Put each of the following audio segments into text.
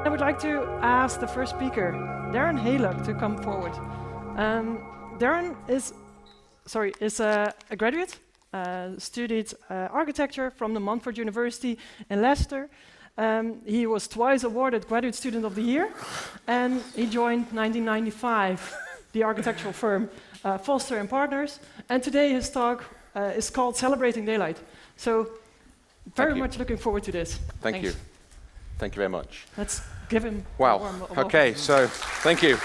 I would like to ask the first speaker, Darron Haylock, to come forward. Darron is a graduate, studied architecture from the Montfort University in Leicester. He was twice awarded Graduate Student of the Year, and he joined 1995 the architectural firm Foster & Partners, and today his talk is called Celebrating Daylight. So, very much looking forward to this. Thank you. Thank you very much. Let's give him a wow. warm Okay, so thank you.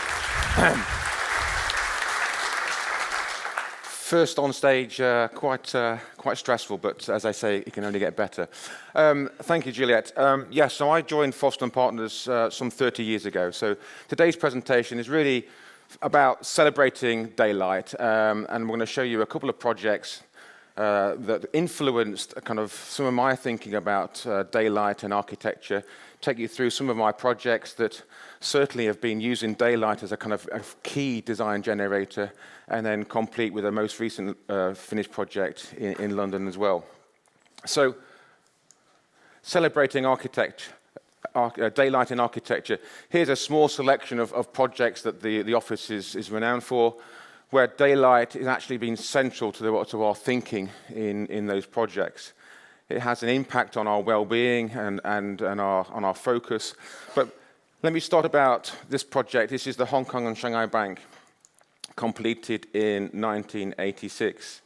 First on stage, quite stressful, but as I say, it can only get better. Thank you, Juliet. Yes, so I joined Foster & Partners some 30 years ago. So today's presentation is really about celebrating daylight, and I'm going to show you a couple of projects that influenced kind of some of my thinking about daylight and architecture, take you through some of my projects that certainly have been using daylight as a kind of a key design generator, and then complete with a most recent finished project in London as well. So, celebrating daylight in architecture. Here's a small selection of projects that the office is renowned for, where daylight has actually been central to our thinking in those projects. It has an impact on our well-being and on our focus. But let me start about this project. This is the Hong Kong and Shanghai Bank, completed in 1986.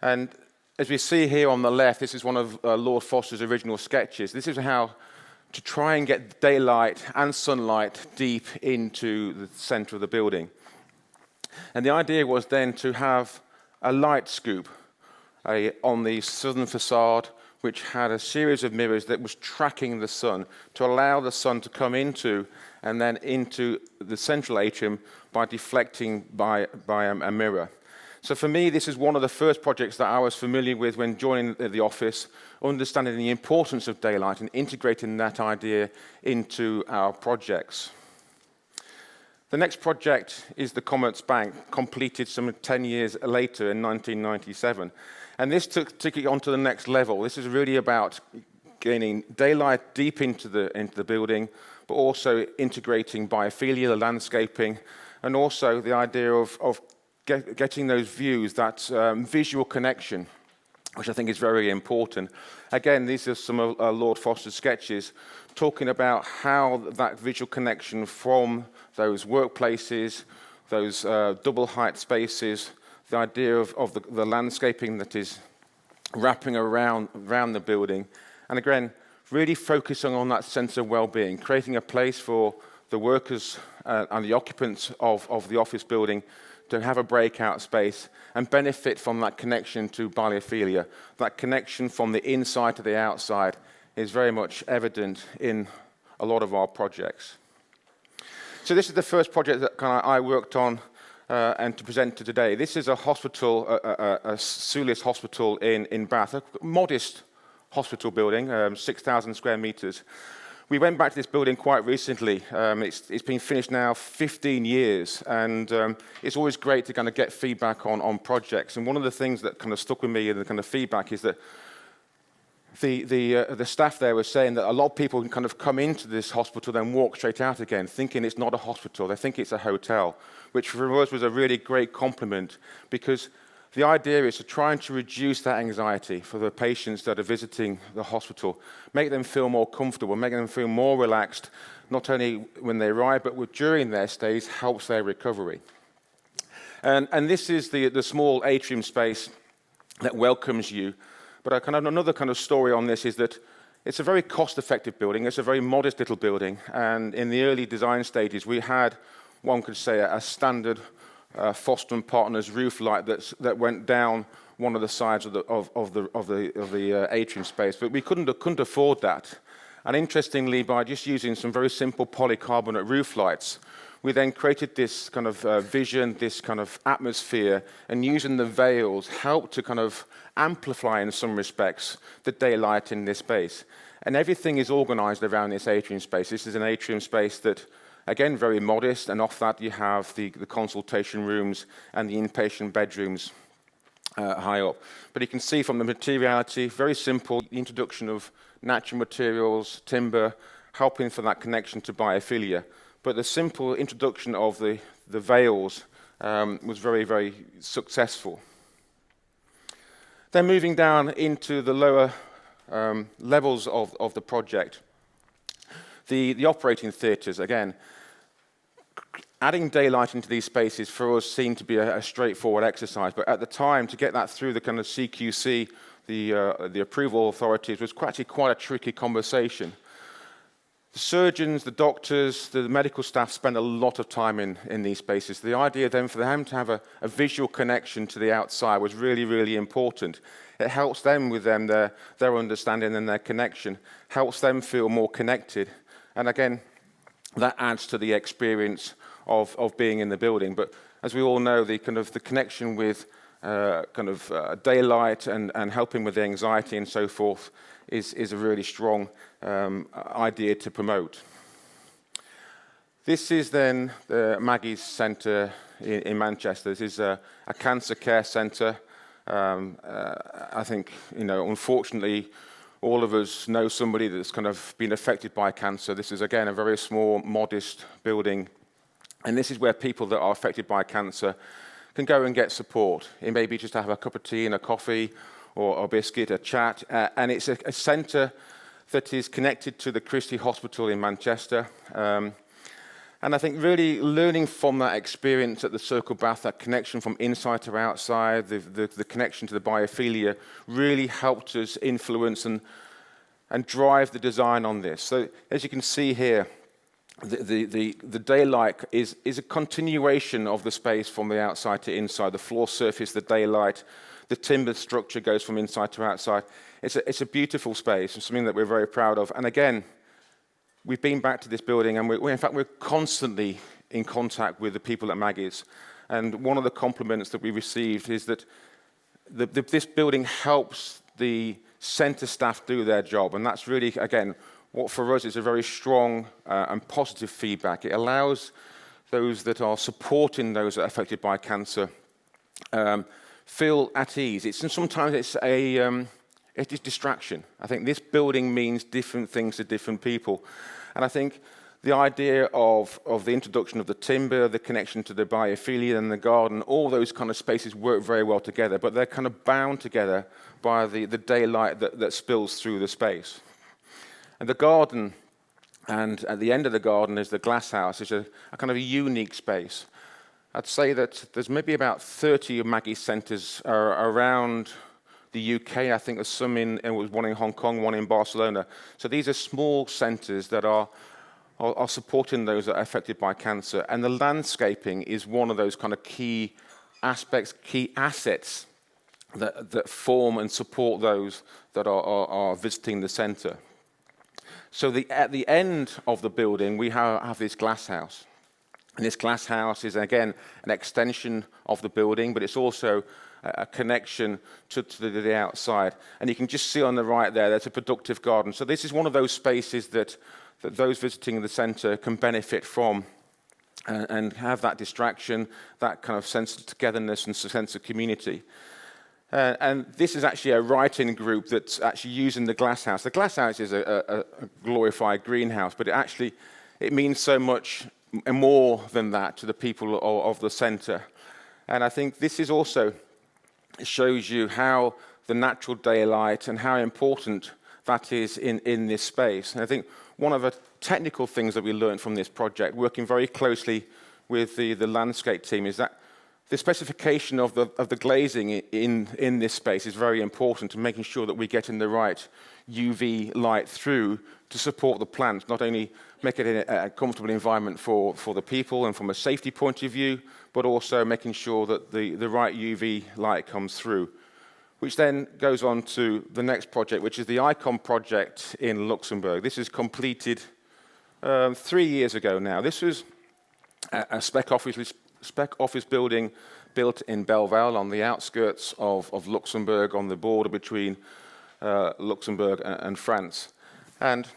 And as we see here on the left, this is one of Lord Foster's original sketches. This is how to try and get daylight and sunlight deep into the center of the building. And the idea was then to have a light scoop on the southern facade, which had a series of mirrors that was tracking the sun to allow the sun to come into and then into the central atrium by deflecting by a mirror. So for me, this is one of the first projects that I was familiar with when joining the office, understanding the importance of daylight and integrating that idea into our projects. The next project is the Commerzbank, completed some 10 years later in 1997. And this took it on to the next level. This is really about gaining daylight deep into the building, but also integrating biophilia, the landscaping, and also the idea of getting those views, that visual connection, which I think is very important. Again, these are some of Lord Foster's sketches, talking about how that visual connection from those workplaces, those double height spaces, the idea of the landscaping that is wrapping around the building, and again, really focusing on that sense of well-being, creating a place for the workers and the occupants of the office building to have a breakout space and benefit from that connection to biophilia. That connection from the inside to the outside is very much evident in a lot of our projects. So this is the first project that I worked on and to present to today. This is a hospital, a Sulis hospital in Bath, a modest hospital building, 6,000 square meters. We went back to this building quite recently. It's been finished now 15 years, and it's always great to kind of get feedback on projects. And one of the things that kind of stuck with me in the kind of feedback is that the staff there was saying that a lot of people can kind of come into this hospital then walk straight out again, thinking it's not a hospital. They think it's a hotel, which for us was a really great compliment, because the idea is to try and to reduce that anxiety for the patients that are visiting the hospital, make them feel more comfortable, make them feel more relaxed, not only when they arrive, but during their stays, helps their recovery. And this is the small atrium space that welcomes you. But another kind of story on this is that it's a very cost-effective building. It's a very modest little building. And in the early design stages, we had, one could say, a standard Foster & Partners roof light that went down one of the sides of the atrium space, but we couldn't afford that. And interestingly, by just using some very simple polycarbonate roof lights, we then created this kind of vision, this kind of atmosphere, and using the veils helped to kind of amplify in some respects the daylight in this space. And everything is organized around this atrium space. This is an atrium space that, again, very modest, and off that you have the consultation rooms and the inpatient bedrooms high up. But you can see from the materiality, very simple, the introduction of natural materials, timber, helping for that connection to biophilia. But the simple introduction of the veils was very, very successful. Then moving down into the lower levels of the project, the operating theatres, again, adding daylight into these spaces for us seemed to be a straightforward exercise, but at the time, to get that through the kind of CQC, the approval authorities, was actually quite a tricky conversation. The surgeons, the doctors, the medical staff spend a lot of time in these spaces. The idea then for them to have a visual connection to the outside was really, really important. It helps them with their understanding and their connection, helps them feel more connected. And again, that adds to the experience of being in the building. But as we all know, the connection with daylight and helping with the anxiety and so forth is a really strong idea to promote. This is then the Maggie's Centre in Manchester. This is a cancer care centre. I think, unfortunately, all of us know somebody that's kind of been affected by cancer. This is, again, a very small, modest building. And this is where people that are affected by cancer can go and get support. It may be just to have a cup of tea and a coffee or a biscuit, a chat. And it's a centre that is connected to the Christie Hospital in Manchester. And I think really learning from that experience at the Circle Bath, that connection from inside to outside, the connection to the biophilia, really helped us influence and drive the design on this. So as you can see here, the daylight is a continuation of the space from the outside to inside. The floor surface, the daylight, the timber structure goes from inside to outside. It's a beautiful space, and something that we're very proud of. And again, we've been back to this building, and we're constantly in contact with the people at Maggie's. And one of the compliments that we received is that this building helps the centre staff do their job. And that's really, again, what for us is a very strong and positive feedback. It allows those that are supporting those that are affected by cancer feel at ease. Sometimes it's it is distraction. I think this building means different things to different people. And I think the idea of the introduction of the timber, the connection to the biophilia and the garden, all those kind of spaces work very well together, but they're kind of bound together by the daylight that spills through the space. And the garden, and at the end of the garden is the glass house, is a kind of a unique space. I'd say that there's maybe about 30 of Maggie's centres around the UK. I think there's some there was one in Hong Kong, one in Barcelona. So these are small centres that are supporting those that are affected by cancer. And the landscaping is one of those kind of key aspects, key assets that form and support those that are visiting the centre. So at the end of the building, we have this glass house. And this glass house is, again, an extension of the building, but it's also a connection to the outside. And you can just see on the right there's a productive garden. So this is one of those spaces that those visiting the centre can benefit from and have that distraction, that kind of sense of togetherness and sense of community. And this is actually a writing group that's actually using the glass house. The glass house is a glorified greenhouse, but it means so much more than that to the people of the centre. And I think this is also, it shows you how the natural daylight and how important that is in this space. And I think one of the technical things that we learned from this project, working very closely with the landscape team, is that the specification of the glazing in this space is very important to making sure that we get in the right UV light through to support the plants, not only make it a comfortable environment for the people and from a safety point of view, but also making sure that the right UV light comes through. Which then goes on to the next project, which is the ICôNE project in Luxembourg. This is completed 3 years ago now. This was a spec office building built in Belval on the outskirts of Luxembourg, on the border between Luxembourg and France. And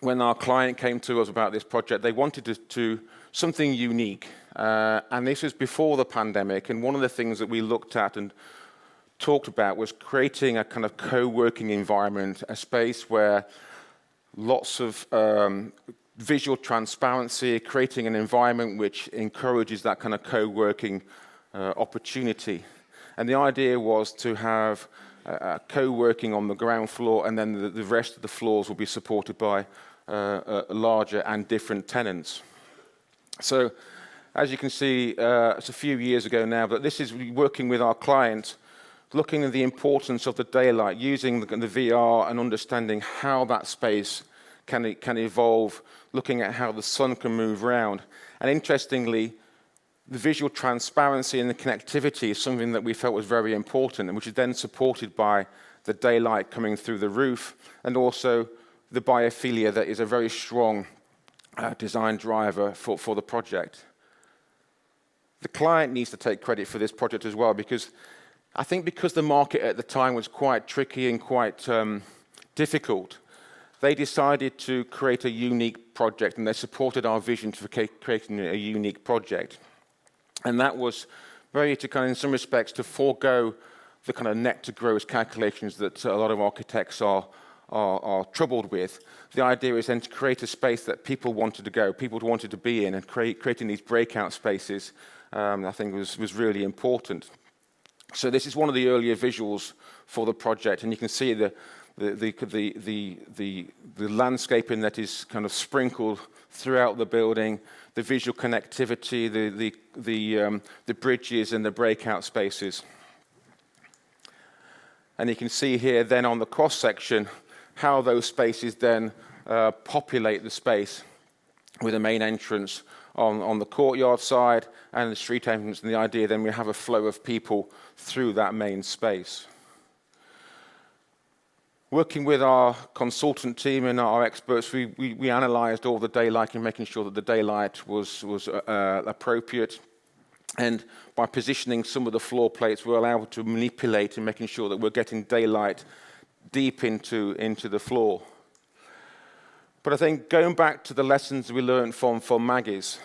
when our client came to us about this project, they wanted to do something unique. And this was before the pandemic, and one of the things that we looked at and talked about was creating a kind of co-working environment, a space where lots of visual transparency, creating an environment which encourages that kind of co-working opportunity. And the idea was to have co-working on the ground floor, and then the rest of the floors will be supported by larger and different tenants. So, as you can see, it's a few years ago now, but this is working with our client, looking at the importance of the daylight, using the VR and understanding how that space can evolve, looking at how the sun can move around. And interestingly, the visual transparency and the connectivity is something that we felt was very important, and which is then supported by the daylight coming through the roof, and also the biophilia that is a very strong design driver for the project. The client needs to take credit for this project as well, because I think because the market at the time was quite tricky and quite difficult, they decided to create a unique project, and they supported our vision for creating a unique project. And that was very to kind of, in some respects, to forego the kind of net to gross calculations that a lot of architects are troubled with. The idea is then to create a space that people wanted to go, people wanted to be in, and creating these breakout spaces, I think was really important. So this is one of the earlier visuals for the project, and you can see the landscaping that is kind of sprinkled throughout the building, the visual connectivity, the bridges and the breakout spaces. And you can see here then on the cross section how those spaces then populate the space with a main entrance on the courtyard side and the street entrance, and the idea then we have a flow of people through that main space. Working with our consultant team and our experts, we analysed all the daylight and making sure that the daylight was appropriate. And by positioning some of the floor plates, we're able to manipulate and making sure that we're getting daylight deep into the floor. But I think going back to the lessons we learned from Maggie's,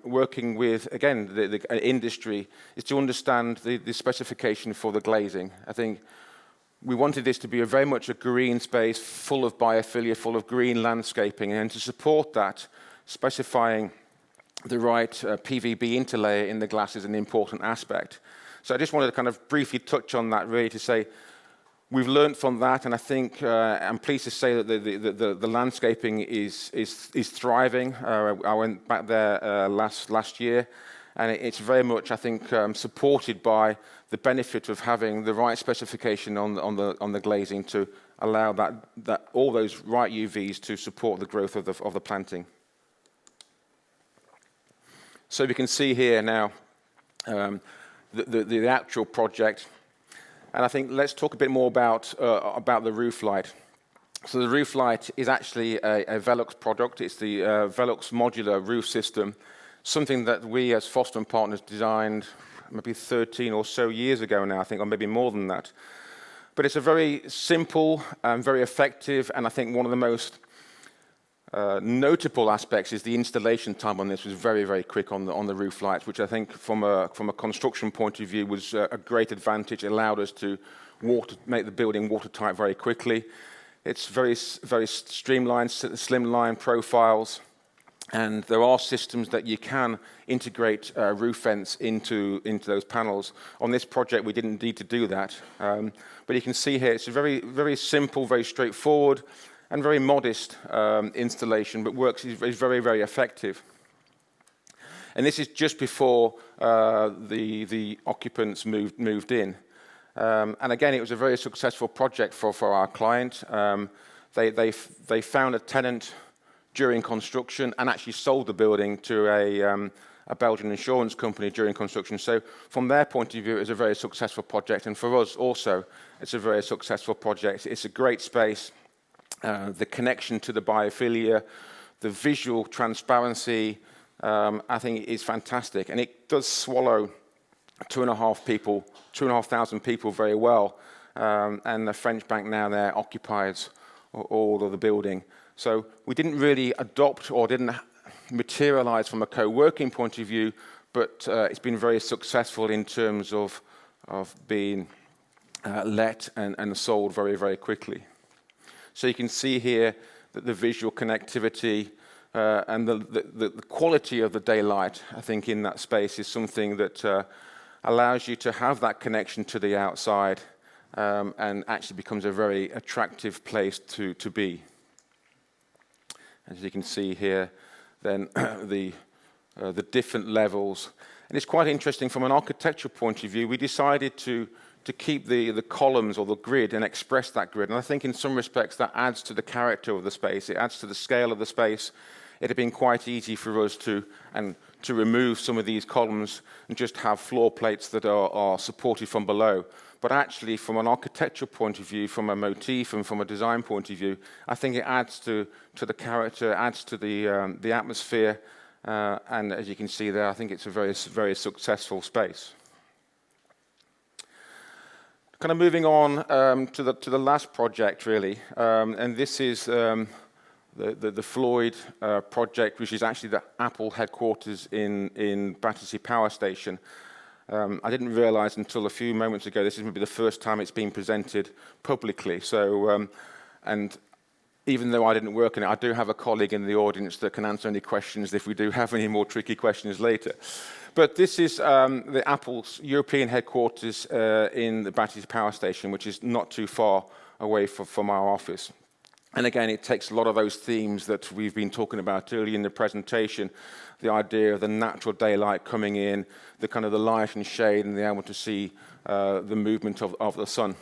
working with, again, the industry, is to understand the specification for the glazing. I think we wanted this to be very much a green space, full of biophilia, full of green landscaping, and to support that, specifying the right PVB interlayer in the glass is an important aspect. So I just wanted to kind of briefly touch on that, really, to say we've learned from that, and I think I'm pleased to say that the landscaping is thriving. I went back there last year, and it's very much, I think, supported by the benefit of having the right specification on the glazing to allow that all those right UVs to support the growth of the planting. So we can see here now the actual project, and I think let's talk a bit more about the roof light. So the roof light is actually a VELUX product. It's the VELUX modular roof system, something that we as Foster & Partners designed maybe 13 or so years ago now, I think, or maybe more than that. But it's a very simple and very effective, and I think one of the most notable aspects is the installation time on this was very, very quick on the roof lights, which I think from a construction point of view was a great advantage. It allowed us to make the building watertight very quickly. It's very, very streamlined, slimline profiles, and there are systems that you can integrate roof vents into those panels. On this project, we didn't need to do that. But you can see here, it's a very, very simple, very straightforward, and very modest installation, but is very, very effective. And this is just before the occupants moved in. And again, it was a very successful project for our client. They found a tenant during construction and actually sold the building to a Belgian insurance company during construction. So from their point of view, it was a very successful project. And for us also, it's a very successful project. It's a great space. The connection to the biophilia, the visual transparency, I think is fantastic. And it does swallow 2,500 people very well. And the French bank now there occupies all of the building. So we didn't really adopt or didn't materialize from a co-working point of view, but it's been very successful in terms of being let and sold very, very quickly. So you can see here the visual connectivity, and the quality of the daylight, I think, in that space is something that allows you to have that connection to the outside, and actually becomes a very attractive place to be. As you can see here, then the different levels. And it's quite interesting from an architectural point of view. We decided to keep the columns or the grid and express that grid. And I think in some respects that adds to the character of the space. It adds to the scale of the space. It had been quite easy for us to remove some of these columns and just have floor plates that are supported from below. But actually, from an architectural point of view, from a motif and from a design point of view, I think it adds to the character, adds to the atmosphere. And as you can see there, I think it's a very, very successful space. Kind of moving on to the last project, really, and this is the Floyd project, which is actually the Apple headquarters in Battersea Power Station. I didn't realize until a few moments ago this is maybe the first time it's been presented publicly. So, and even though I didn't work in it, I do have a colleague in the audience that can answer any questions if we do have any more tricky questions later. But this is the Apple's European headquarters in the Battersea Power Station, which is not too far away from our office. And again, it takes a lot of those themes that we've been talking about earlier in the presentation, the idea of the natural daylight coming in, the kind of the light and shade, and the able to see the movement of the sun.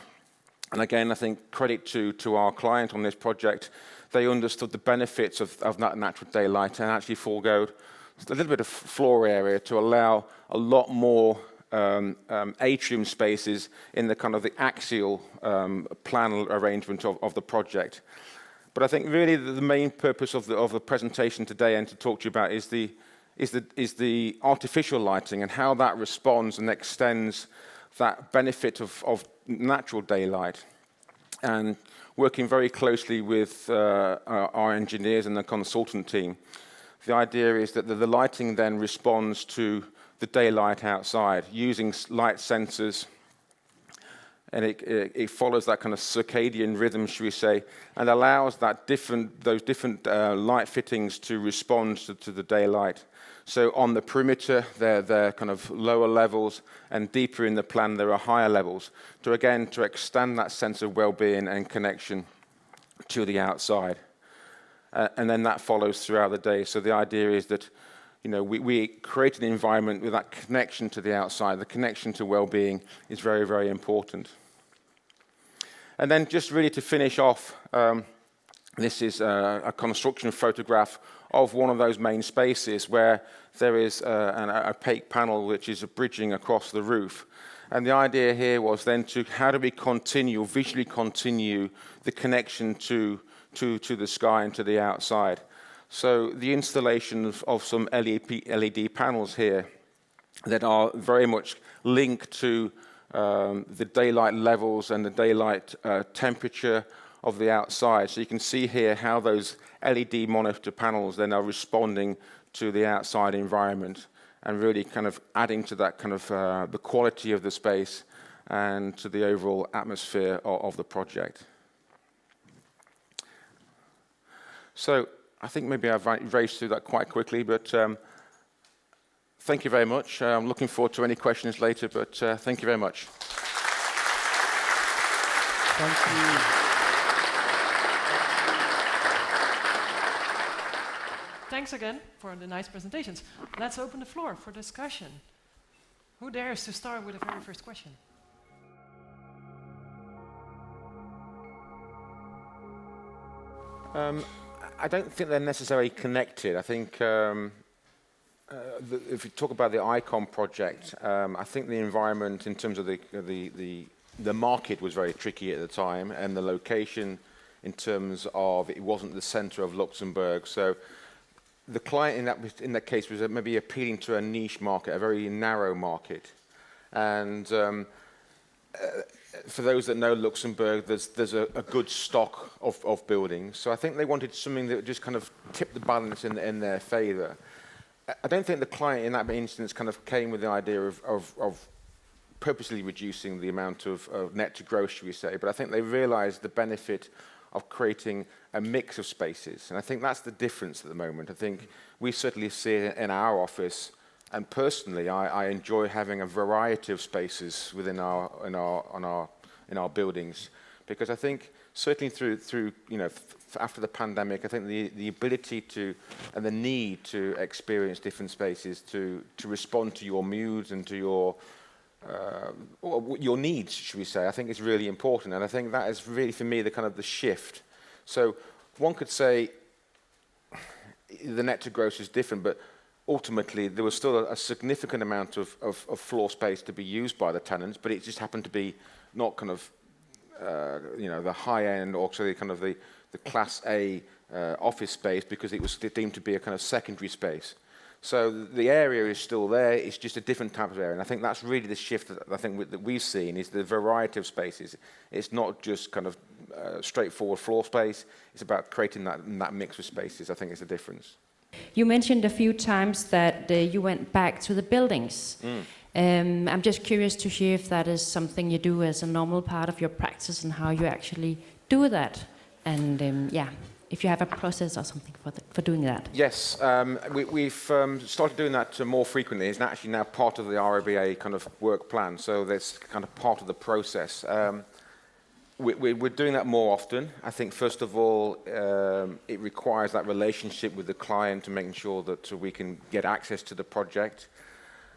And again, I think credit to our client on this project. They understood the benefits of that natural daylight and actually foregoed a little bit of floor area to allow a lot more atrium spaces in the kind of the axial plan arrangement of the project. But I think really the main purpose of the presentation today and to talk to you about is the artificial lighting and how that responds and extends that benefit of natural daylight. And working very closely with our engineers and the consultant team, the idea is that the lighting then responds to the daylight outside using light sensors, and it follows that kind of circadian rhythm, should we say, and allows those different light fittings to respond to the daylight. So on the perimeter, they're kind of lower levels, and deeper in the plan, there are higher levels, to extend that sense of well-being and connection to the outside. And then that follows throughout the day. So the idea is that, you know, we create an environment with that connection to the outside. The connection to well-being is very, very important. And then just really to finish off, this is a construction photograph of one of those main spaces where there is an opaque panel which is bridging across the roof. And the idea here was then how do we visually continue the connection to the sky and to the outside. So the installation of some LED panels here that are very much linked to the daylight levels and the daylight temperature of the outside. So you can see here how those LED monitor panels then are responding to the outside environment and really kind of adding to that kind of the quality of the space and to the overall atmosphere of the project. So I think maybe I've raced through that quite quickly, but thank you very much. I'm looking forward to any questions later, but thank you very much. Thank you. Thanks again for the nice presentations. Let's open the floor for discussion. Who dares to start with the very first question? I don't think they're necessarily connected. I think if you talk about the ICＯN project, I think the environment in terms of the market was very tricky at the time, and the location in terms of it wasn't the center of Luxembourg. So the client in that case was maybe appealing to a niche market, a very narrow market. And for those that know Luxembourg, there's a good stock of buildings. So I think they wanted something that would just kind of tip the balance in their favor. I don't think the client in that instance kind of came with the idea of purposely reducing the amount of net to gross, should we say, but I think they realized the benefit of creating a mix of spaces. And I think that's the difference at the moment. I think we certainly see it in our office, and personally, I enjoy having a variety of spaces within our buildings, because I think certainly through after the pandemic, I think the ability to and the need to experience different spaces to respond to your moods and to your needs, should we say, I think is really important. And I think that is really, for me, the shift. So one could say the net to gross is different, but ultimately there was still a significant amount of floor space to be used by the tenants, but it just happened to be not the high end, or actually the class A office space, because it was deemed to be a kind of secondary space. So the area is still there, it's just a different type of area. And I think that's really the shift that I think that we've seen, is the variety of spaces. It's not just straightforward floor space, it's about creating that mix of spaces. I think it's a difference. You mentioned a few times that you went back to the buildings. I'm just curious to hear if that is something you do as a normal part of your practice and how you actually do that. And if you have a process or something for doing that. Yes, we've started doing that more frequently. It's actually now part of the RIBA work plan, so that's part of the process. We're doing that more often. I think, first of all, it requires that relationship with the client to making sure that we can get access to the project.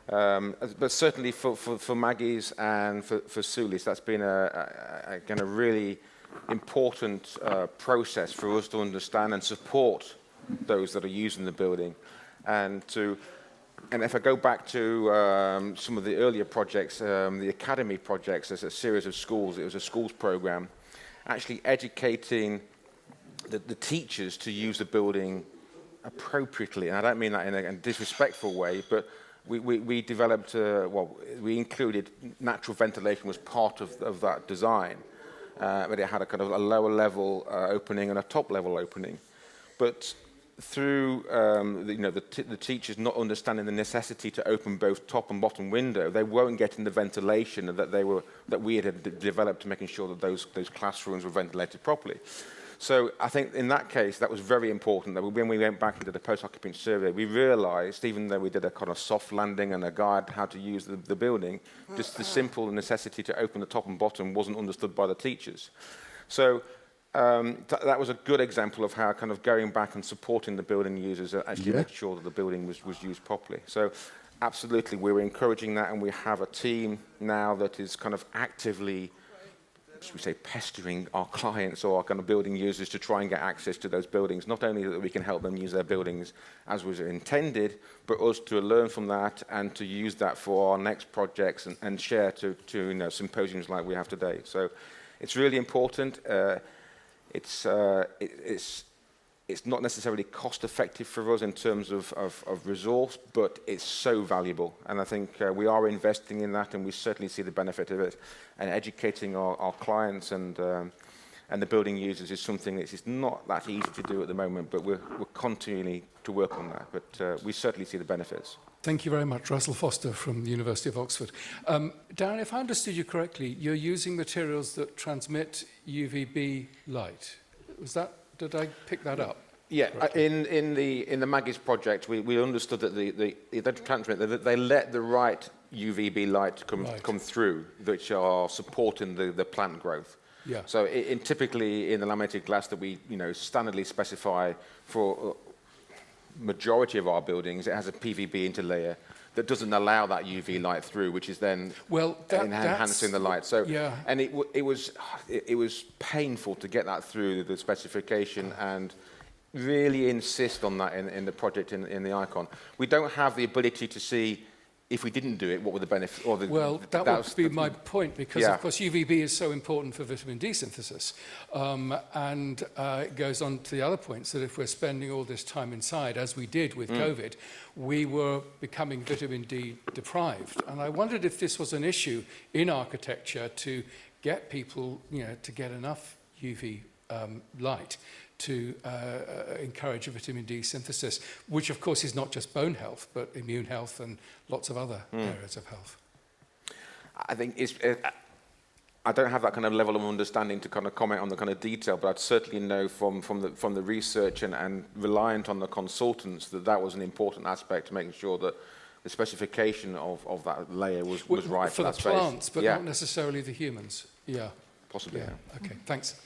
But certainly for Maggie's and for Sulis, that's been a really important process for us to understand and support those that are using the building. And if I go back to some of the earlier projects, the academy projects, as a series of schools, it was a schools program, actually educating the teachers to use the building appropriately. And I don't mean that in a disrespectful way, but we developed, we included natural ventilation was part of that design. But it had a lower level opening and a top level opening. But through the teachers not understanding the necessity to open both top and bottom window, they weren't getting the ventilation that we had developed, to making sure that those classrooms were ventilated properly. So I think in that case, that was very important, that when we went back into the post-occupancy survey, we realized, even though we did a soft landing and a guide how to use the building, just the simple necessity to open the top and bottom wasn't understood by the teachers. So that was a good example of how going back and supporting the building users actually made sure that the building was used properly. So absolutely, we were encouraging that, and we have a team now that is actively, should we say, pestering our clients or our building users to try and get access to those buildings. Not only that we can help them use their buildings as was intended, but us to learn from that and to use that for our next projects and share to symposiums like we have today. So it's really important. It's not necessarily cost effective for us in terms of resource, but it's so valuable. And I think we are investing in that, and we certainly see the benefit of it. And educating our clients and the building users is something that is not that easy to do at the moment, but we're continuing to work on that. But we certainly see the benefits. Thank you very much, Russell Foster from the University of Oxford. Darren, if I understood you correctly, you're using materials that transmit UVB light. Did I pick that up? Yeah, in the Maggie's project, we understood that they let the right UVB light come through, which are supporting the plant growth. Yeah. So typically in the laminated glass that we standardly specify for majority of our buildings, it has a PVB interlayer that doesn't allow that UV light through, which is then enhancing the light. So, and it was painful to get that through the specification and really insist on that in the project in the ICôNE. We don't have the ability to see, if we didn't do it, what were the benefits? That would be my point, because of course UVB is so important for vitamin D synthesis, and it goes on to the other points that if we're spending all this time inside, as we did with COVID, we were becoming vitamin D deprived. And I wondered if this was an issue in architecture to get people, to get enough UV light to encourage a vitamin D synthesis, which of course is not just bone health, but immune health and lots of other areas of health. I think I don't have that kind of level of understanding to kind of comment on the kind of detail, but I'd certainly know from the research and reliant on the consultants that was an important aspect to making sure that the specification of that layer was right for that the space. plants, but not necessarily the humans. Yeah. Possibly. Yeah. Okay, thanks.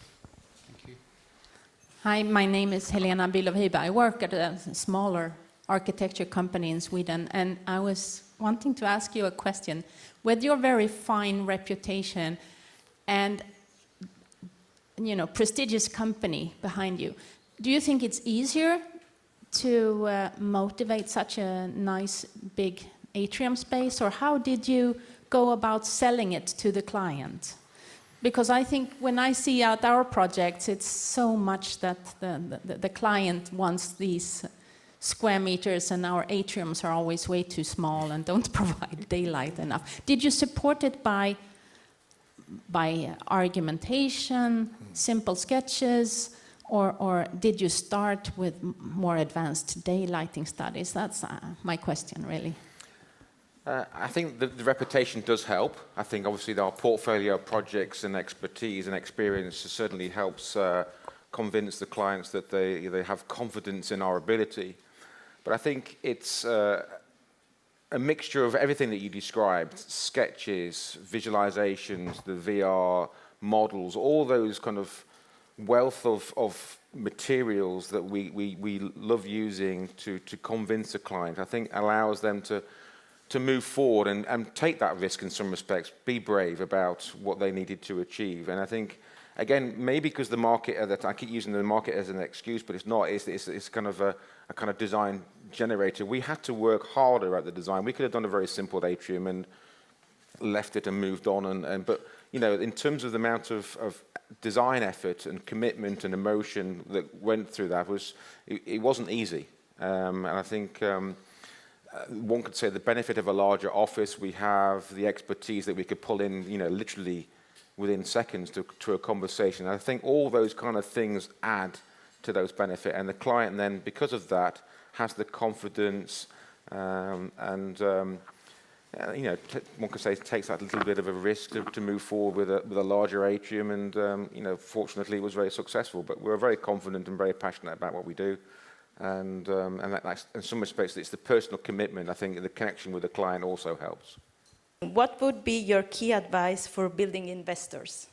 Thank you. Hi, my name is Helena Bilov-Hiba. I work at a smaller architecture company in Sweden, and I was wanting to ask you a question. With your very fine reputation and prestigious company behind you, do you think it's easier to motivate such a nice big atrium space, or how did you go about selling it to the client? Because I think when I see out our projects, it's so much that the client wants these square meters, and our atriums are always way too small and don't provide daylight enough. Did you support it by argumentation, simple sketches, or did you start with more advanced daylighting studies? That's my question, really. I think the reputation does help. I think obviously our portfolio of projects and expertise and experience certainly helps convince the clients that they have confidence in our ability. But I think it's a mixture of everything that you described: sketches, visualizations, the VR models, all those kind of wealth of materials that we love using to convince a client. I think allows them to move forward and take that risk in some respects, be brave about what they needed to achieve. And I think, again, maybe because the market, I keep using the market as an excuse, but it's not. It's kind of a kind of design generator. We had to work harder at the design. We could have done a very simple atrium and left it and moved on. But in terms of the amount of design effort and commitment and emotion that went through that, it wasn't easy. And I think one could say the benefit of a larger office, we have the expertise that we could pull in, literally within seconds to a conversation. And I think all those kind of things add to those benefits, and the client then, because of that, has the confidence one could say takes that little bit of a risk to move forward with a larger atrium, and fortunately it was very successful. But we're very confident and very passionate about what we do, and that's, in some respects, it's the personal commitment. I think the connection with the client also helps. What would be your key advice for building investors?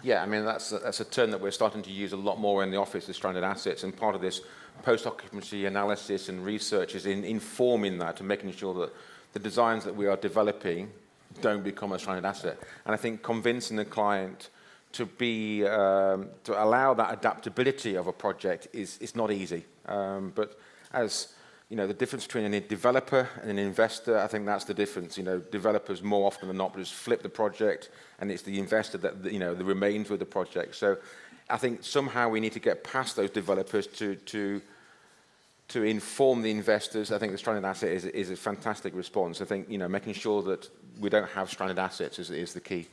Yeah, I mean, that's a term that we're starting to use a lot more in the office, the stranded assets, and part of this post-occupancy analysis and research is in informing that and making sure that the designs that we are developing don't become a stranded asset. And I think convincing the client to allow that adaptability of a project is not easy. But as the difference between a developer and an investor, I think that's the difference. Developers more often than not just flip the project, and it's the investor that that remains with the project. So I think somehow we need to get past those developers to inform the investors. I think the stranded asset is a fantastic response. I think making sure that we don't have stranded assets is the key.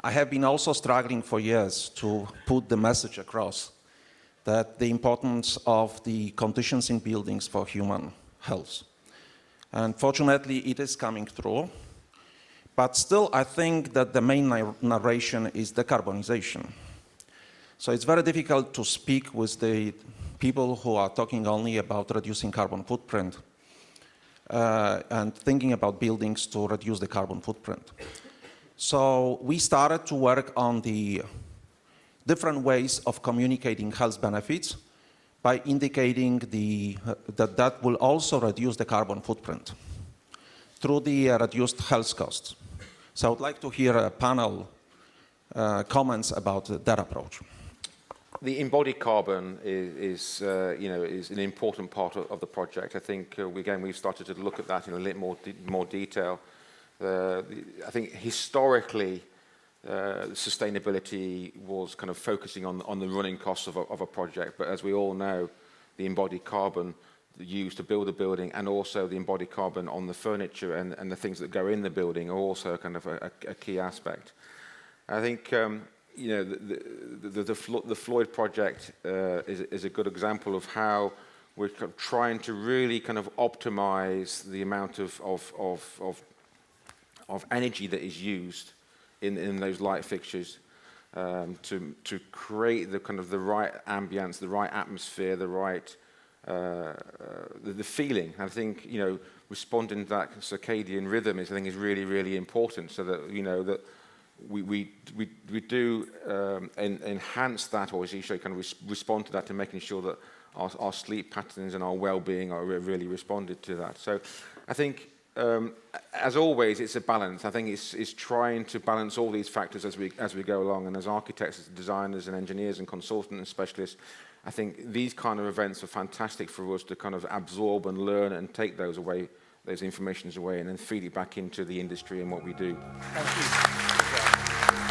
I have been also struggling for years to put the message across that the importance of the conditions in buildings for human health. And fortunately, it is coming through. But still, I think that the main narration is decarbonization. So it's very difficult to speak with the people who are talking only about reducing carbon footprint and thinking about buildings to reduce the carbon footprint. So we started to work on the different ways of communicating health benefits by indicating that will also reduce the carbon footprint through the reduced health costs. So I would like to hear a panel comments about that approach. The embodied carbon is an important part of the project. I think we've started to look at that in a little more detail. I think historically, sustainability was kind of focusing on the running costs of a project, but as we all know, the embodied carbon used to build a building and also the embodied carbon on the furniture and the things that go in the building are also kind of a key aspect. I think the Floyd project is a good example of how we're trying to really kind of optimize the amount of energy that is used in those light fixtures to create the kind of the right ambience, the right atmosphere, the right the feeling. I think, you know, responding to that circadian rhythm is, I think, is really, really important, so that, you know, that we do enhance that, or as you say, kind of respond to that, to making sure that our sleep patterns and our well-being are really responded to that. So I think, as always, it's a balance. I think it's trying to balance all these factors as we go along. And as architects, as designers and engineers and consultants and specialists, I think these kind of events are fantastic for us to kind of absorb and learn and take those away, those informations away, and then feed it back into the industry and what we do. Thank you.